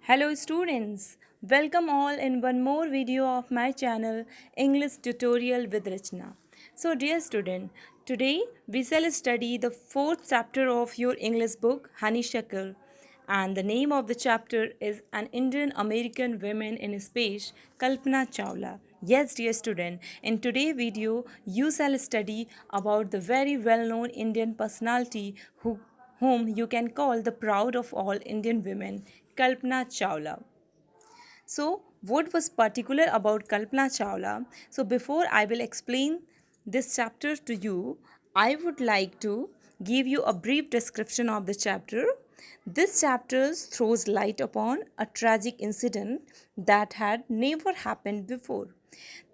Hello students, welcome all in one more video of my channel English Tutorial with Rachna. So dear student, today we shall study the fourth chapter of your English book Honey Shakal, and the name of the chapter is An Indian American Women in Space, Kalpana Chawla. Yes dear student, in today's video you shall study about the very well-known Indian personality whom you can call the proud of all Indian women, Kalpana Chawla. So, what was particular about Kalpana Chawla? So, before I will explain this chapter to you, I would like to give you a brief description of the chapter. This chapter throws light upon a tragic incident that had never happened before.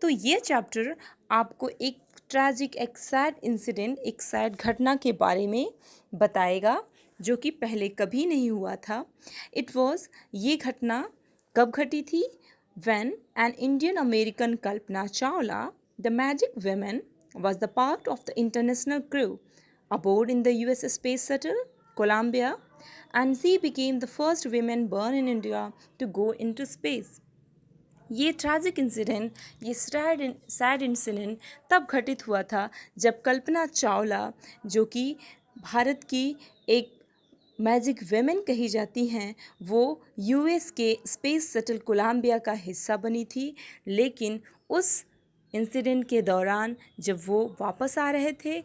तो ये chapter आपको एक tragic एक sad incident एक sad घटना के बारे में बताएगा जो कि पहले कभी नहीं हुआ था. इट वॉज ये घटना कब घटी थी? When an Indian American Kalpana Chawla, the magic woman, was the part of the international crew aboard in the US space shuttle Columbia, and she became the first woman born in India to go into space. ये tragic incident ये sad incident तब घटित हुआ था जब कल्पना चावला जो कि भारत की एक मैजिक वेमेन कही जाती हैं वो यूएस के स्पेस शटल कोलंबिया का हिस्सा बनी थी. लेकिन उस इंसिडेंट के दौरान जब वो वापस आ रहे थे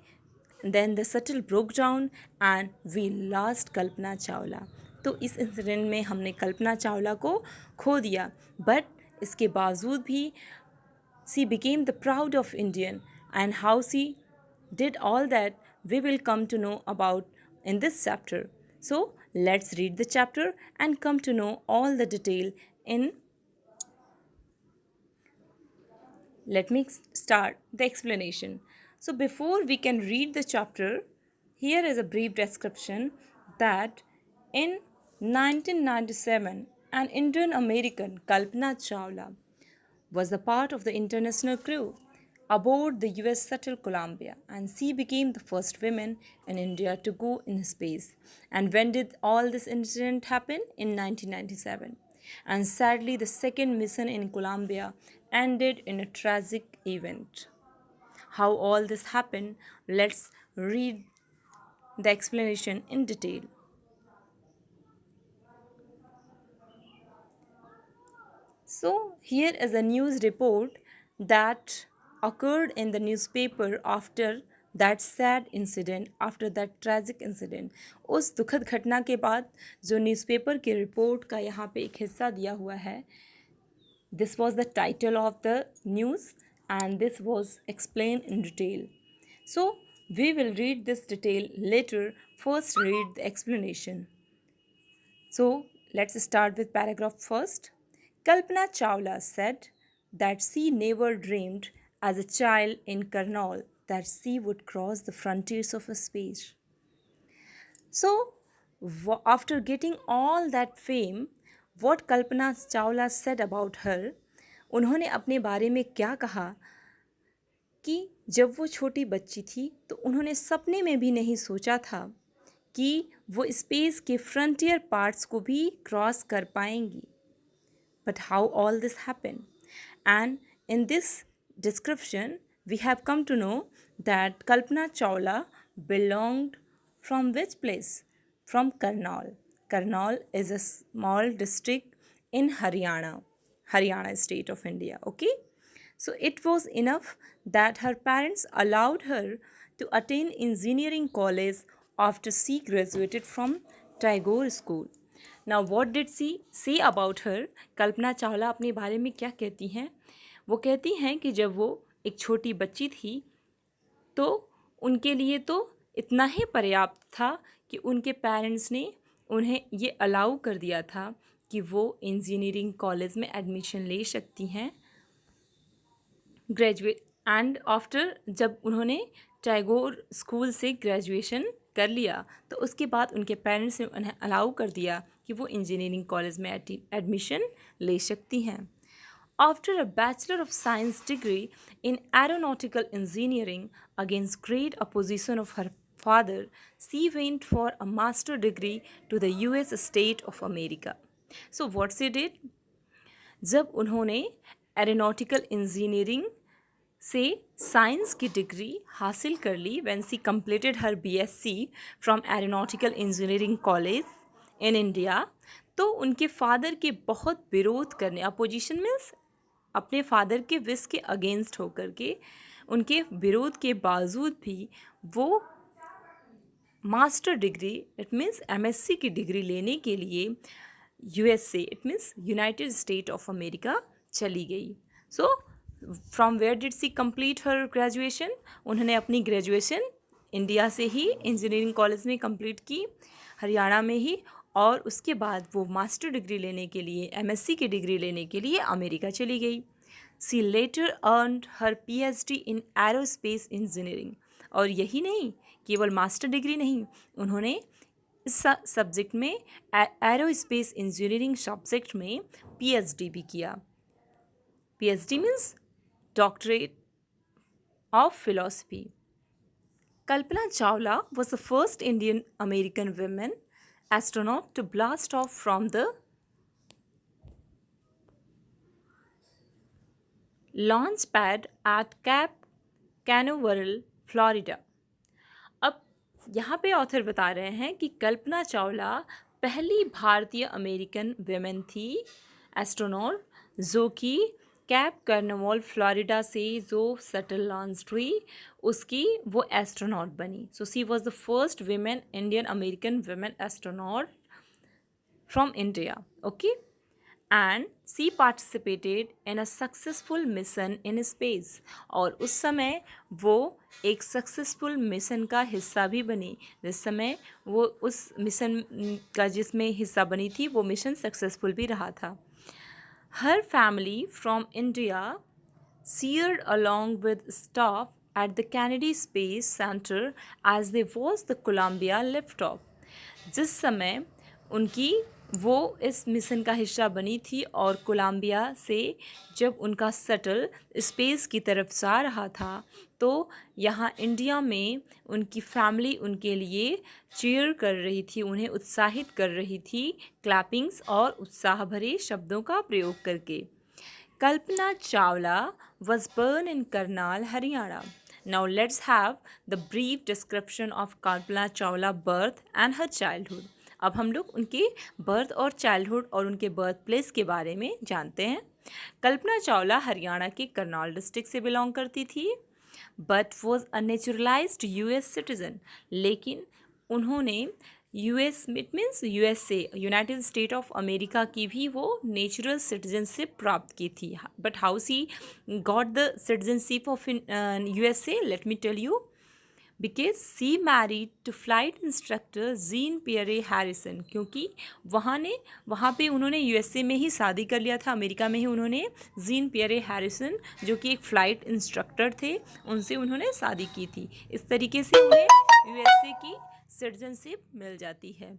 then the shuttle broke down and we lost Kalpana Chawla. तो इस इंसिडेंट में हमने कल्पना चावला को खो दिया. बट इसके बावजूद भी she became the proud of Indian, and how she did all that we will come to know about in this chapter. So let's read the chapter and come to know all the detail in. Let me start the explanation. So before we can read the chapter, here is a brief description that in 1997 an Indian American Kalpana Chawla was a part of the international crew aboard the US shuttle Columbia, and she became the first woman in India to go in space. And when did all this incident happen? In 1997. And sadly, the second mission in Columbia ended in a tragic event. How all this happened? Let's read the explanation in detail. So, here is a news report that occurred in the newspaper after that sad incident, after that tragic incident. उस दुखद घटना के बाद जो newspaper के report का यहाँ पे एक हिस्सा दिया हुआ है, this was the title of the news and this was explained in detail. So, we will read this detail later. First, read the explanation. So, let's start with paragraph first. Kalpana Chawla said that she never dreamed as a child in Karnal that she would cross the frontiers of space. So, after getting all that fame, what Kalpana Chawla said about her, उन्होंने अपने बारे में क्या कहा कि जब वो छोटी बच्ची थी तो उन्होंने सपने में भी नहीं सोचा था कि वो स्पेस के फ्रंटियर पार्ट्स को भी क्रॉस कर पाएंगी. But how all this happened? And in this description, we have come to know that Kalpana Chawla belonged from which place? From Karnal. Karnal is a small district in Haryana state of India. Okay? So it was enough that her parents allowed her to attend engineering college after she graduated from Tagore School. Now what did she say about her? Kalpana Chawla अपने बारे में क्या कहती हैं? वो कहती हैं कि जब वो एक छोटी बच्ची थी तो उनके लिए तो इतना ही पर्याप्त था कि उनके पेरेंट्स ने उन्हें ये अलाउ कर दिया था कि वो इंजीनियरिंग कॉलेज में एडमिशन ले सकती हैं ग्रेजुएट. एंड आफ्टर जब उन्होंने टैगोर स्कूल से ग्रेजुएशन कर लिया तो उसके बाद उनके पेरेंट्स ने उन्हें अलाउ कर दिया कि वो इंजीनियरिंग कॉलेज में एडमिशन ले सकती हैं. After a Bachelor of Science degree in aeronautical engineering against great opposition of her father, she went for a master degree to the US state of America. So what she did, जब उन्होंने aeronautical engineering से science की degree हासिल कर ली, when she completed her BSc from aeronautical engineering college in India, तो उनके father के बहुत विरोध करने, अपोजिशन मीन्स अपने फादर के विश के अगेंस्ट होकर के, उनके विरोध के बावजूद भी वो master degree it means MSc की डिग्री लेने के लिए USA it means United State of America चली गई. So from where did she complete her graduation, उन्होंने अपनी ग्रेजुएशन इंडिया से ही इंजीनियरिंग कॉलेज में कंप्लीट की, हरियाणा में ही, और उसके बाद वो मास्टर डिग्री लेने के लिए, एमएससी की डिग्री लेने के लिए अमेरिका चली गई. She later earned her PhD in aerospace engineering. और यही नहीं, केवल मास्टर डिग्री नहीं, उन्होंने इस सब्जेक्ट में, एरोस्पेस इंजीनियरिंग सब्जेक्ट में पीएचडी भी किया. PhD means doctorate of philosophy. Kalpana Chawla was the first Indian American woman astronaut to blast off from the launch pad at Cape Canaveral, Florida. अब यहाँ पे ऑथर बता रहे हैं कि कल्पना चावला पहली भारतीय अमेरिकन वेमेन थी एस्ट्रोनॉट, जो कि कैप कार्निवल फ्लोरिडा से जो शटल लॉन्च हुई उसकी वो एस्ट्रोनॉट बनी. So she was the first women, Indian American women astronaut from India. Okay, and she participated in a successful mission in space. और उस समय वो एक सक्सेसफुल मिशन का हिस्सा भी बनी. जिस समय वो उस मिशन का जिसमें हिस्सा बनी थी, वो मिशन सक्सेसफुल भी रहा था. Her family from India cheered along with staff at the Kennedy Space Center as they watched the Columbia liftoff. जिस समय उनकी वो इस मिशन का हिस्सा बनी थी और कोलंबिया से जब उनका शटल स्पेस की तरफ जा रहा था, तो यहाँ इंडिया में उनकी फैमिली उनके लिए चीयर कर रही थी, उन्हें उत्साहित कर रही थी, क्लैपिंग्स और उत्साह भरे शब्दों का प्रयोग करके. Kalpana Chawla was born in Karnal, Haryana. Now let's have the brief description of Kalpana Chawla birth and her childhood. अब हम लोग उनके बर्थ और चाइल्डहुड और उनके बर्थ प्लेस के बारे में जानते हैं. कल्पना चावला हरियाणा के करनाल डिस्ट्रिक्ट से बिलोंग करती थी, but was a naturalized US citizen. लेकिन उन्होंने US it means USA United State of America की भी वो नेचुरल सिटीजनशिप प्राप्त की थी. But how she got the citizenship of USA, let me tell you. Because she married to flight instructor Jean Pierre Harrison. क्योंकि वहाँ पे उन्होंने यूएसए में ही शादी कर लिया था, अमेरिका में ही उन्होंने जीन पियरे हैरिसन जो कि एक फ़्लाइट इंस्ट्रक्टर थे, उनसे उन्होंने शादी की थी. इस तरीके से उन्हें यूएसए की सिटीजनशिप मिल जाती है.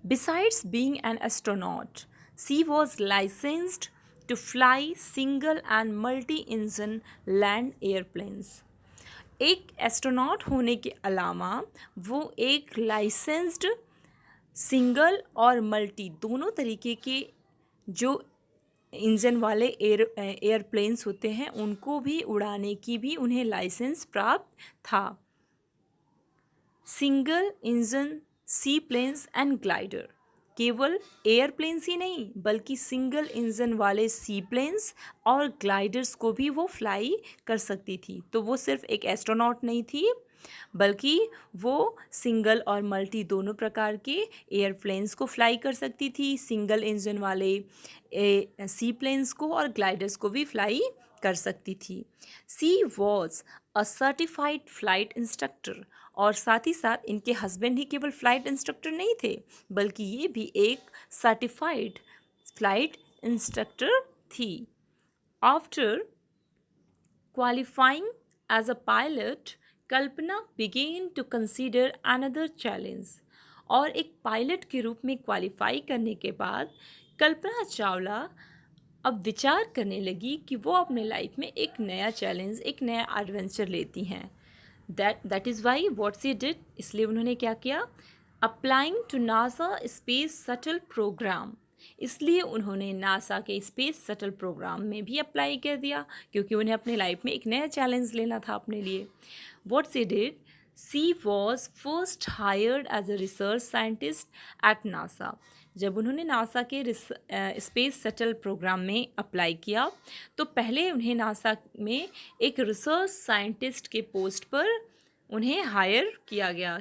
Besides being an astronaut, she was licensed to fly single and multi engine land airplanes. एक एस्ट्रोनॉट होने के अलावा वो एक लाइसेंस्ड सिंगल और मल्टी दोनों तरीके के जो इंजन वाले एयरप्लेन्स होते हैं उनको भी उड़ाने की भी उन्हें लाइसेंस प्राप्त था. Single engine sea planes and glider, केवल एयरप्लेन्स ही नहीं बल्कि सिंगल इंजन वाले सी प्लेन्स और ग्लाइडर्स को भी वो फ्लाई कर सकती थी. तो वो सिर्फ एक एस्ट्रोनॉट नहीं थी बल्कि वो सिंगल और मल्टी दोनों प्रकार के एयरप्लेन्स को फ्लाई कर सकती थी, सिंगल इंजन वाले सी प्लेन्स को और ग्लाइडर्स को भी फ्लाई कर सकती थी. She was a certified flight instructor. और साथ ही साथ इनके हस्बैंड ही केवल फ्लाइट इंस्ट्रक्टर नहीं थे बल्कि ये भी एक सर्टिफाइड फ्लाइट इंस्ट्रक्टर थी. After qualifying as a pilot, Kalpana began to consider another challenge. और एक पायलट के रूप में क्वालिफाई करने के बाद कल्पना चावला अब विचार करने लगी कि वो अपने लाइफ में एक नया चैलेंज, एक नया एडवेंचर लेती हैं. That is why what she did, इसलिए उन्होंने क्या किया, applying to NASA space shuttle programme, इसलिए उन्होंने नासा के स्पेस शटल प्रोग्राम में भी अप्लाई कर दिया क्योंकि उन्हें अपने लाइफ में एक नया चैलेंज लेना था अपने लिए. What she did, she was first hired as a research scientist at NASA. जब उन्होंने नासा के स्पेस शटल प्रोग्राम में अप्लाई किया तो पहले उन्हें नासा में एक रिसर्च साइंटिस्ट के पोस्ट पर उन्हें हायर किया गया,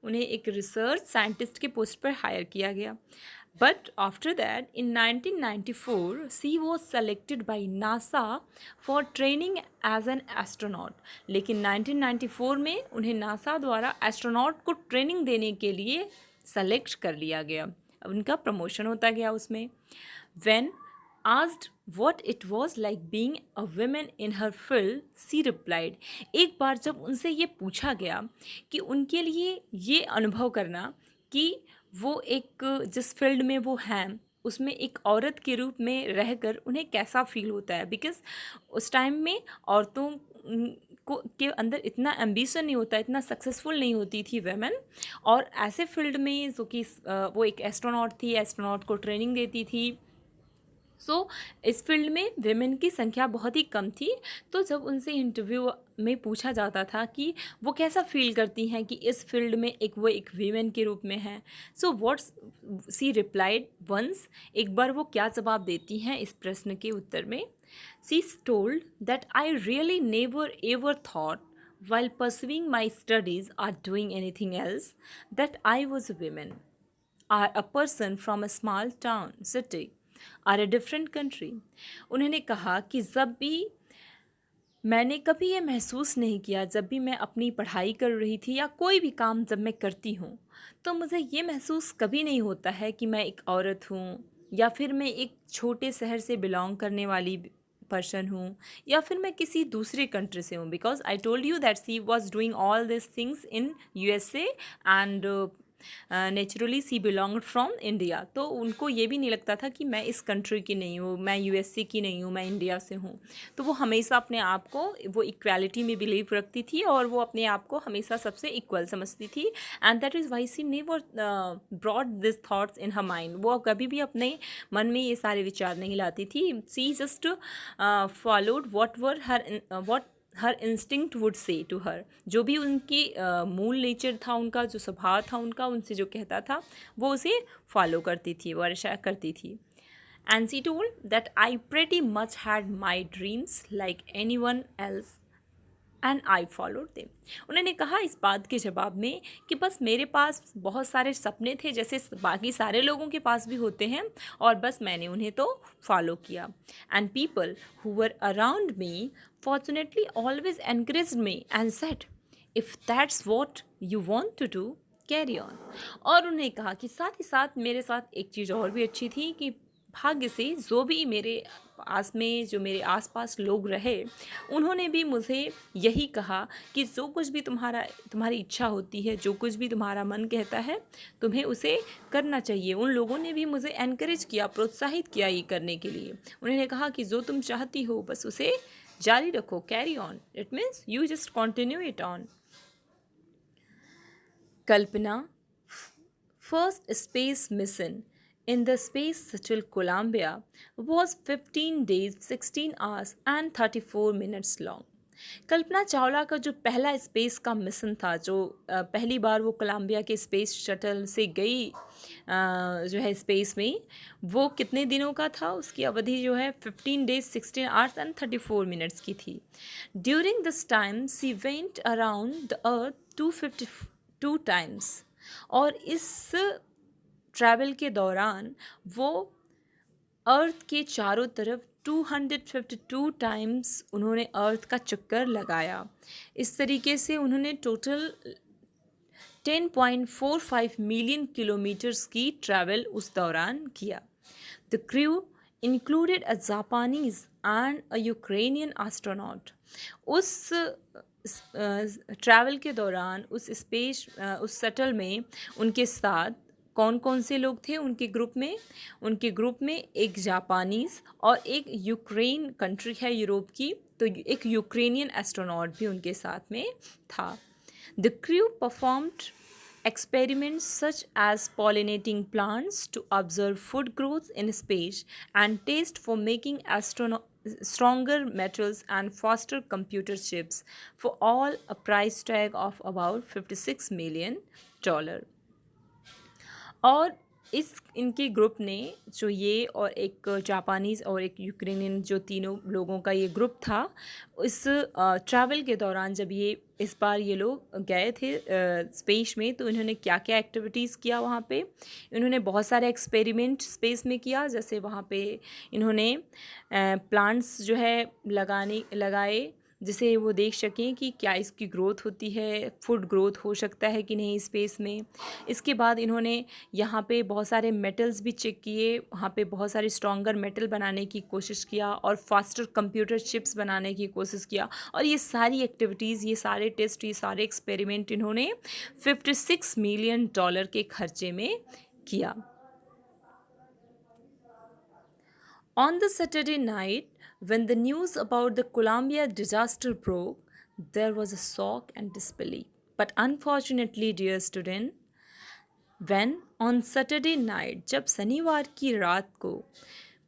उन्हें एक रिसर्च साइंटिस्ट के पोस्ट पर हायर किया गया. But after that in 1994 she was selected by NASA for training as an astronaut. लेकिन 1994 में उन्हें नासा द्वारा एस्ट्रोनॉट को ट्रेनिंग देने के लिए सेलेक्ट कर लिया गया. उनका प्रमोशन होता गया उसमें. When asked what it was like being a woman in her field, she replied, एक बार जब उनसे ये पूछा गया कि उनके लिए ये अनुभव करना कि वो एक जिस फील्ड में वो हैं उसमें एक औरत के रूप में रहकर उन्हें कैसा फील होता है, बिकॉज उस टाइम में औरतों को के अंदर इतना एम्बिशन नहीं होता, इतना सक्सेसफुल नहीं होती थी वेमेन. और ऐसे फील्ड में जो कि वो एक एस्ट्रोनॉट थी, एस्ट्रोनॉट को ट्रेनिंग देती थी. सो इस फील्ड में वेमेन की संख्या बहुत ही कम थी. तो जब उनसे इंटरव्यू में पूछा जाता था कि वो कैसा फील करती हैं कि इस फील्ड में वो एक वीमेन के रूप में है, सो व्हाट्स सी रिप्लाइड वंस, एक बार वो क्या जवाब देती हैं इस प्रश्न के उत्तर में. सी told that I really never ever thought while pursuing my studies or doing anything else that I was a woman or a person from a small town, city or a different country. उन्होंने कहा कि जब भी मैंने कभी ये महसूस नहीं किया, जब भी मैं अपनी पढ़ाई कर रही थी या कोई भी काम जब मैं करती हूँ तो मुझे ये महसूस कभी नहीं होता है कि मैं एक औरत हूँ या फिर मैं एक छोटे शहर से बिलोंग करने वाली पर्सन हूँ या फिर मैं किसी दूसरे कंट्री से हूँ. Because I told you that she was doing all this things in USA and naturally she belonged from India. तो उनको ये भी नहीं लगता था कि मैं इस कंट्री की नहीं हूँ, मैं USA की नहीं हूँ, मैं इंडिया से हूँ. तो वो हमेशा अपने आप को वो इक्वालिटी में बिलीव रखती थी और वो अपने आप को हमेशा सबसे इक्वल समझती थी. And that is why she never brought this thoughts in her mind. वो कभी भी अपने मन में ये सारे विचार नहीं लाती थी. She just followed what her instinct would say to her. जो भी उनकी मूल नेचर था, उनका जो स्वभाव था, उनका उनसे जो कहता था वो उसे फॉलो करती थी, वर्षा करती थी. And C told that I pretty much had my dreams like any one else and I followed them. उन्होंने कहा इस बात के जवाब में कि बस मेरे पास बहुत सारे सपने थे जैसे बाकी सारे लोगों के पास भी होते हैं और बस मैंने उन्हें तो फॉलो किया. And people who were around me fortunately always encouraged me and said if that's what you want to do carry on. और उन्होंने कहा कि साथ ही साथ मेरे साथ एक चीज़ और भी अच्छी थी कि भाग्य से जो भी मेरे पास में जो मेरे आसपास लोग रहे उन्होंने भी मुझे यही कहा कि जो कुछ भी तुम्हारी इच्छा होती है, जो कुछ भी तुम्हारा मन कहता है तुम्हें उसे करना चाहिए. उन लोगों ने भी मुझे एनकरेज किया, प्रोत्साहित किया ये करने के लिए. उन्होंने कहा कि जो तुम चाहती हो बस उसे जारी रखो, carry on. It means you just continue it on. Kalpana first space mission in the space shuttle Columbia was 15 days, 16 hours and 34 minutes long. Kalpana Chawla का जो पहला स्पेस का मिशन था, जो पहली बार वो कोलंबिया के स्पेस शटल से गई जो है स्पेस में, वो कितने दिनों का था, उसकी अवधि जो है 15 डेज 16 आवर्स एंड 34 मिनट्स की थी. During this time she went around the earth 252 times. और इस ट्रैवल के दौरान वो अर्थ के चारों तरफ 252 टाइम्स उन्होंने अर्थ का चक्कर लगाया. इस तरीके से उन्होंने टोटल 10.45 मिलियन किलोमीटर्स की ट्रैवल उस दौरान किया. The crew included a Japanese and a Ukrainian astronaut. उस ट्रैवल के दौरान उस शटल में उनके साथ कौन कौन से लोग थे उनके ग्रुप में एक जापानीज़ और एक यूक्रेन कंट्री है यूरोप की, तो एक यूक्रेनियन एस्ट्रोनॉट भी उनके साथ में था. The crew performed Experiments such as pollinating plants to observe food growth in space and taste for making stronger metals and faster computer chips for all a price tag of about $56 million. और इस इनके group ने जो ये और एक Japanese और एक यूक्रेनियन जो तीनों लोगों का ये ग्रुप था, इस ट्रैवल के दौरान जब ये इस बार ये लोग गए थे स्पेस में, तो इन्होंने क्या क्या एक्टिविटीज़ किया वहाँ पे। इन्होंने बहुत सारे एक्सपेरिमेंट स्पेस में किया, जैसे वहाँ पे इन्होंने प्लांट्स जो है लगाए जिसे वो देख सकें कि क्या इसकी ग्रोथ होती है, फूड ग्रोथ हो सकता है कि नहीं स्पेस में। इसके बाद इन्होंने यहाँ पे बहुत सारे मेटल्स भी चेक किए, वहाँ पे बहुत सारे स्ट्रॉन्गर मेटल बनाने की कोशिश किया और फास्टर कंप्यूटर चिप्स बनाने की कोशिश किया। और ये सारी एक्टिविटीज़, ये सारे टेस्ट, ये सारे एक्सपेरिमेंट इन्होंने $56 million के खर्चे में किया। On the Saturday night, when the news about the Columbia disaster broke, there was a shock and disbelief. But unfortunately, dear student, when on Saturday night, जब शनिवार की रात को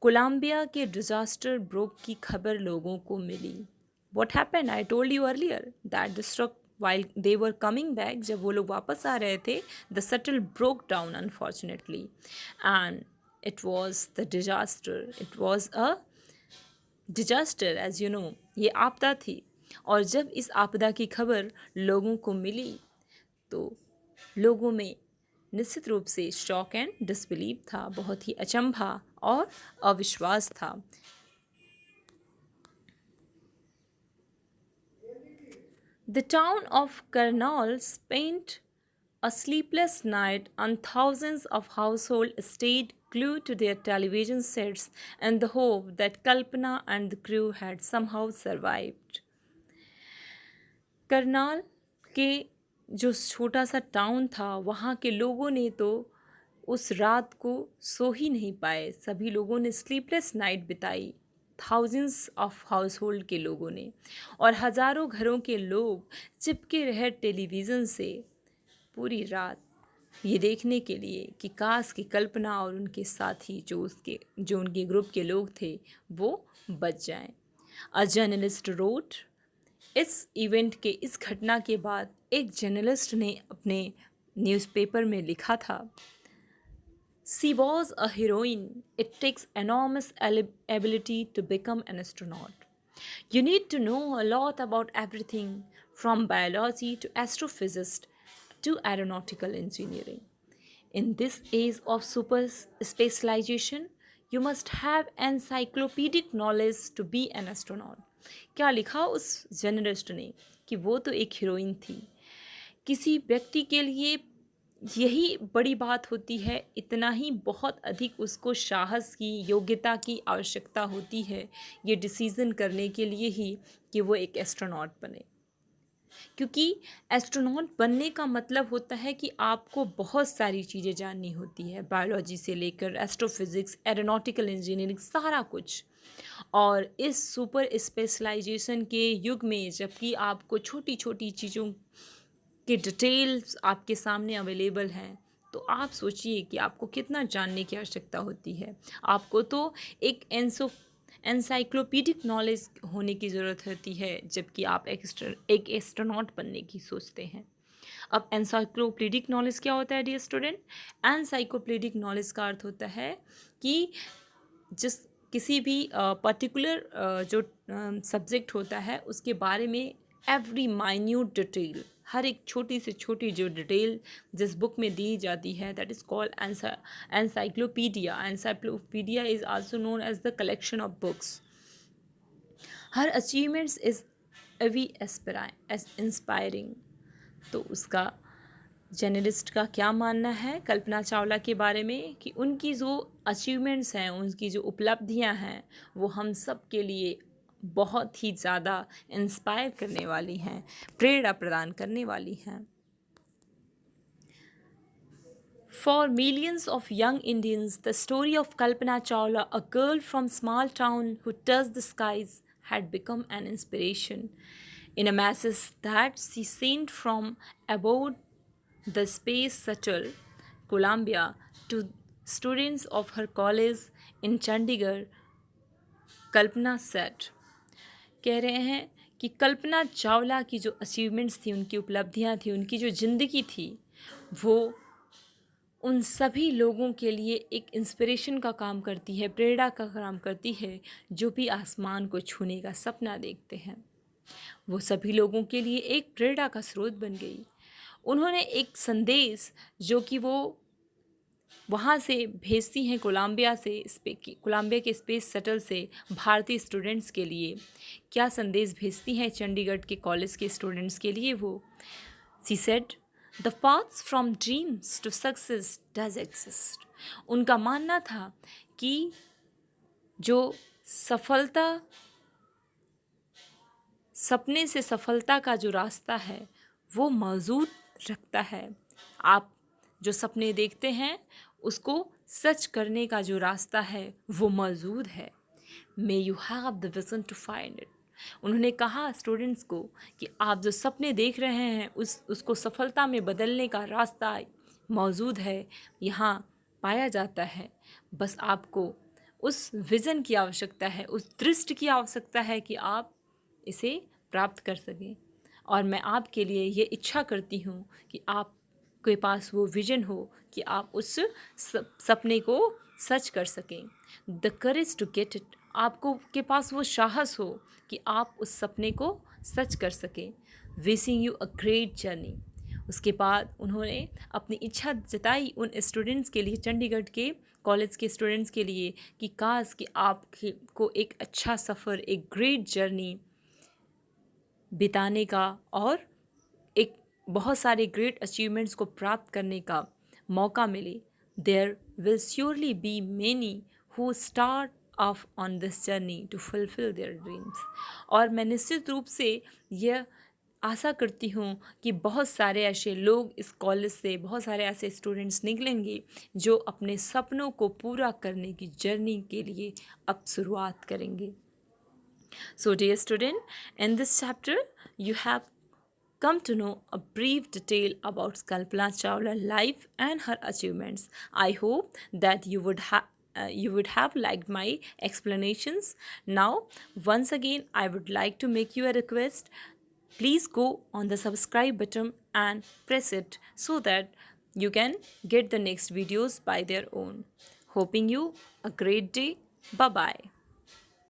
कोलंबिया के डिजास्टर ब्रोक की खबर लोगों को मिली, what happened? I told you earlier that the struck while they were coming back, जब वो लोग वापस आ रहे थे, the shuttle broke down unfortunately, and it was the disaster. It was a disaster, as you know. ये आपदा थी। और जब इस आपदा की खबर लोगों को मिली, तो लोगों में निश्चित रूप से शॉक एंड डिसबिलीव था, बहुत ही अचंभा और अविश्वास था। The town of Karnal spent a sleepless night, and thousands of households stayed glued to their television sets in the hope that Kalpana and the crew had somehow survived. Karnal के जो छोटा सा टाउन था, वहाँ के लोगों ने तो उस रात को सो ही नहीं पाए। सभी लोगों ने स्लीपलेस नाइट बिताई, थाउजेंड्स ऑफ हाउस होल्ड के लोगों ने, और हज़ारों घरों के लोग चिपके रहे टेलीविज़न से पूरी रात, ये देखने के लिए कि काश की कल्पना और उनके साथी जो उनके ग्रुप के लोग थे वो बच जाएं। अ जर्नलिस्ट रोट, इस इवेंट के, इस घटना के बाद एक जर्नलिस्ट ने अपने न्यूज़पेपर में लिखा था, She was a heroine. It takes enormous ability to become an astronaut. You need to know a lot about everything from biology to astrophysics to aeronautical engineering. In this age of super specialization, you must have encyclopedic knowledge to be an astronaut. क्या लिखा उस journalist ने कि वो तो एक heroine थी। किसी व्यक्ति के लिए यही बड़ी बात होती है, इतना ही बहुत अधिक उसको साहस की, योग्यता की आवश्यकता होती है ये डिसीज़न करने के लिए ही कि वो एक एस्ट्रोनॉट बने। क्योंकि एस्ट्रोनॉट बनने का मतलब होता है कि आपको बहुत सारी चीज़ें जाननी होती है, बायोलॉजी से लेकर एस्ट्रोफिज़िक्स, एरोनॉटिकल इंजीनियरिंग, सारा कुछ। और इस सुपर स्पेशलाइजेशन के युग में, जबकि आपको छोटी छोटी चीज़ों के डिटेल्स आपके सामने अवेलेबल हैं, तो आप सोचिए कि आपको कितना जानने की आवश्यकता होती है। आपको तो एक एनसाइक्लोपीडिक नॉलेज होने की ज़रूरत होती है, जबकि आप एक एस्ट्रोनॉट बनने की सोचते हैं। अब एनसाइक्लोपीडिक नॉलेज क्या होता है डियर स्टूडेंट? एनसाइक्लोपीडिक नॉलेज का अर्थ होता है कि जिस किसी भी पर्टिकुलर जो सब्जेक्ट होता है उसके बारे में एवरी माइन्यूट डिटेल, हर एक छोटी से छोटी जो डिटेल जिस बुक में दी जाती है, that is called encyclopedia. Encyclopedia is also known as the collection of books. Her achievements is very inspiring. तो उसका जर्नलिस्ट का क्या मानना है कल्पना चावला के बारे में कि उनकी जो अचीवमेंट्स हैं, उनकी जो उपलब्धियां हैं, वो हम सब के लिए बहुत ही ज़्यादा इंस्पायर करने वाली हैं, प्रेरणा प्रदान करने वाली हैं। For millions of young Indians, the story of Kalpana Chawla, a girl from small town who touched the skies, had become an inspiration. In a message that she sent from abroad, the space shuttle Columbia to students of her college in Chandigarh, Kalpana set. कह रहे हैं कि कल्पना चावला की जो achievements थी, उनकी उपलब्धियां थी, उनकी जो ज़िंदगी थी, वो उन सभी लोगों के लिए एक इंस्पिरेशन का काम करती है, प्रेरणा का काम करती है, जो भी आसमान को छूने का सपना देखते हैं। वो सभी लोगों के लिए एक प्रेरणा का स्रोत बन गई। उन्होंने एक संदेश जो कि वो वहाँ से भेजती हैं कोलंबिया से, कोलंबिया के स्पेस शटल से भारतीय स्टूडेंट्स के लिए क्या संदेश भेजती हैं चंडीगढ़ के कॉलेज के स्टूडेंट्स के लिए वो। She said the paths from dreams to success does exist. उनका मानना था कि जो सफलता, सपने से सफलता का जो रास्ता है वो मौजूद रखता है। आप जो सपने देखते हैं उसको सच करने का जो रास्ता है वो मौजूद है। May you have the vision to find it. उन्होंने कहा स्टूडेंट्स को कि आप जो सपने देख रहे हैं उसको सफलता में बदलने का रास्ता मौजूद है, यहाँ पाया जाता है। बस आपको उस विज़न की आवश्यकता है, उस दृष्टि की आवश्यकता है कि आप इसे प्राप्त कर सकें। और मैं आपके लिए ये इच्छा करती हूँ कि आपके पास वो विजन हो कि आप उस सपने को सच कर सकें। The courage to get it. आपको के पास वो साहस हो कि आप उस सपने को सच कर सकें। Wishing you a great journey. उसके बाद उन्होंने अपनी इच्छा जताई उन स्टूडेंट्स के लिए, चंडीगढ़ के कॉलेज के स्टूडेंट्स के लिए, कि काश कि आपको एक अच्छा सफ़र, एक ग्रेट जर्नी बिताने का और एक बहुत सारे ग्रेट अचीवमेंट्स को प्राप्त करने का मौका मिले। There will surely be many who start off on this journey to fulfil their dreams. और मैं निश्चित रूप से यह आशा करती हूँ कि बहुत सारे ऐसे लोग इस कॉलेज से, बहुत सारे ऐसे स्टूडेंट्स निकलेंगे जो अपने सपनों को पूरा करने की जर्नी के लिए अब शुरुआत करेंगे। So, dear student, in this chapter, you have come to know a brief detail about Kalpana Chawla's life and her achievements. I hope that you would have liked my explanations. Now, once again, I would like to make you a request. Please go on the subscribe button and press it so that you can get the next videos by their own. Hoping you a great day. Bye bye.